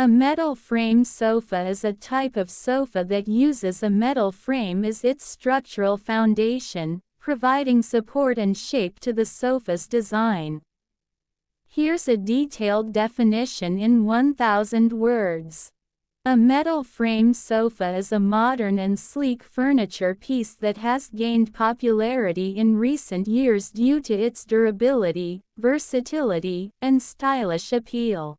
A metal frame sofa is a type of sofa that uses a metal frame as its structural foundation, providing support and shape to the sofa's design. Here's a detailed definition in 1,000 words. A metal frame sofa is a modern and sleek furniture piece that has gained popularity in recent years due to its durability, versatility, and stylish appeal.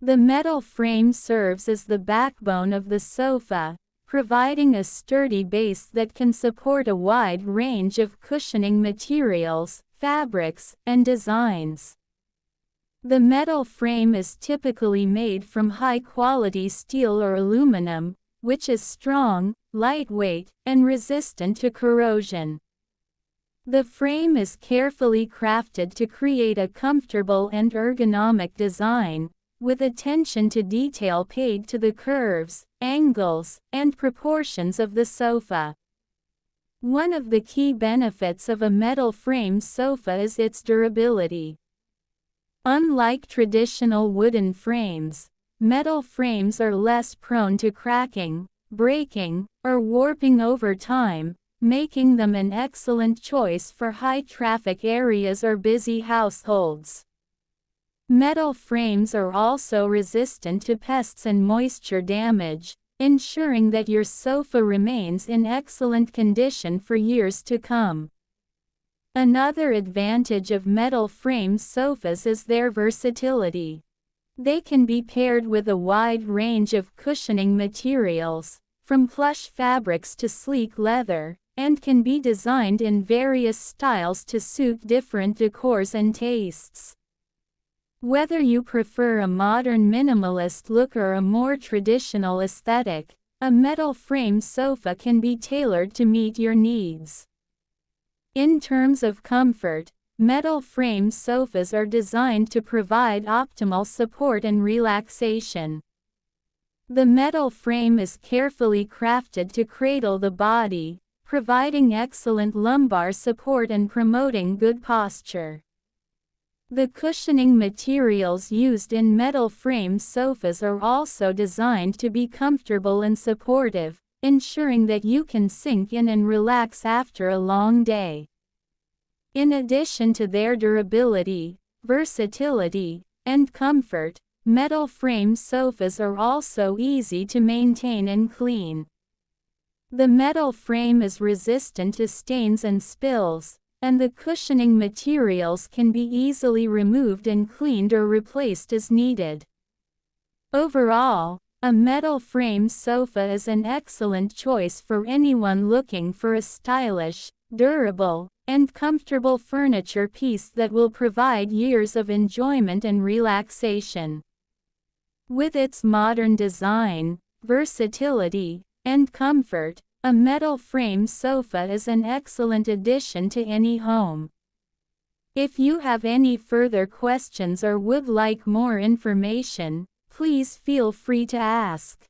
The metal frame serves as the backbone of the sofa, providing a sturdy base that can support a wide range of cushioning materials, fabrics, and designs. The metal frame is typically made from high-quality steel or aluminum, which is strong, lightweight, and resistant to corrosion. The frame is carefully crafted to create a comfortable and ergonomic design, with attention to detail paid to the curves, angles, and proportions of the sofa. One of the key benefits of a metal frame sofa is its durability. Unlike traditional wooden frames, metal frames are less prone to cracking, breaking, or warping over time, making them an excellent choice for high-traffic areas or busy households. Metal frames are also resistant to pests and moisture damage, ensuring that your sofa remains in excellent condition for years to come. Another advantage of metal frame sofas is their versatility. They can be paired with a wide range of cushioning materials, from plush fabrics to sleek leather, and can be designed in various styles to suit different decors and tastes. Whether you prefer a modern minimalist look or a more traditional aesthetic, a metal frame sofa can be tailored to meet your needs. In terms of comfort, metal frame sofas are designed to provide optimal support and relaxation. The metal frame is carefully crafted to cradle the body, providing excellent lumbar support and promoting good posture. The cushioning materials used in metal frame sofas are also designed to be comfortable and supportive, ensuring that you can sink in and relax after a long day. In addition to their durability, versatility, and comfort, metal frame sofas are also easy to maintain and clean. The metal frame is resistant to stains and spills, and the cushioning materials can be easily removed and cleaned or replaced as needed. Overall, a metal frame sofa is an excellent choice for anyone looking for a stylish, durable, and comfortable furniture piece that will provide years of enjoyment and relaxation. With its modern design, versatility, and comfort, a metal frame sofa is an excellent addition to any home. If you have any further questions or would like more information, please feel free to ask.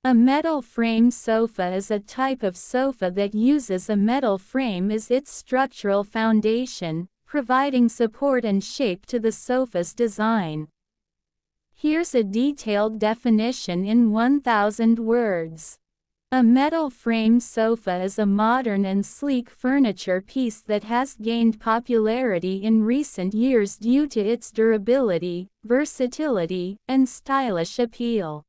A metal frame sofa is a type of sofa that uses a metal frame as its structural foundation, providing support and shape to the sofa's design. Here's a detailed definition in 1,000 words. A metal frame sofa is a modern and sleek furniture piece that has gained popularity in recent years due to its durability, versatility, and stylish appeal.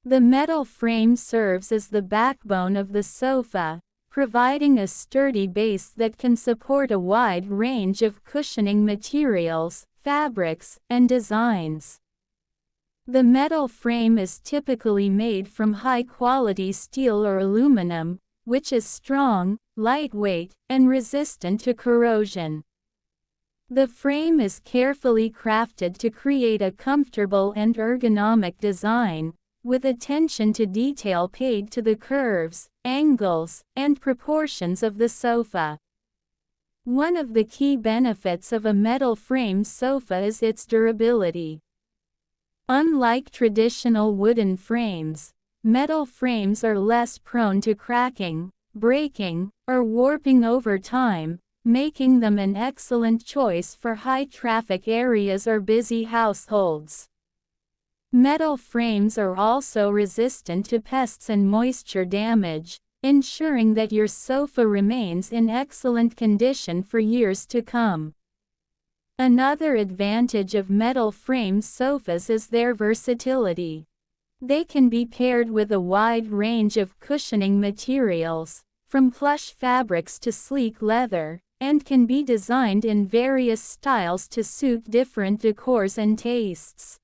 The metal frame serves as the backbone of the sofa, providing a sturdy base that can support a wide range of cushioning materials, fabrics, and designs. The metal frame is typically made from high-quality steel or aluminum, which is strong, lightweight, and resistant to corrosion. The frame is carefully crafted to create a comfortable and ergonomic design, with attention to detail paid to the curves, angles, and proportions of the sofa. One of the key benefits of a metal frame sofa is its durability. Unlike traditional wooden frames, metal frames are less prone to cracking, breaking, or warping over time, making them an excellent choice for high-traffic areas or busy households. Metal frames are also resistant to pests and moisture damage, ensuring that your sofa remains in excellent condition for years to come. Another advantage of metal frame sofas is their versatility. They can be paired with a wide range of cushioning materials, from plush fabrics to sleek leather, and can be designed in various styles to suit different decors and tastes.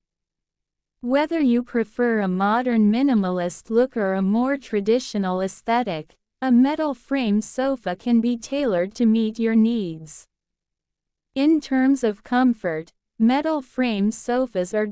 Whether you prefer a modern minimalist look or a more traditional aesthetic, a metal frame sofa can be tailored to meet your needs. In terms of comfort, metal frame sofas are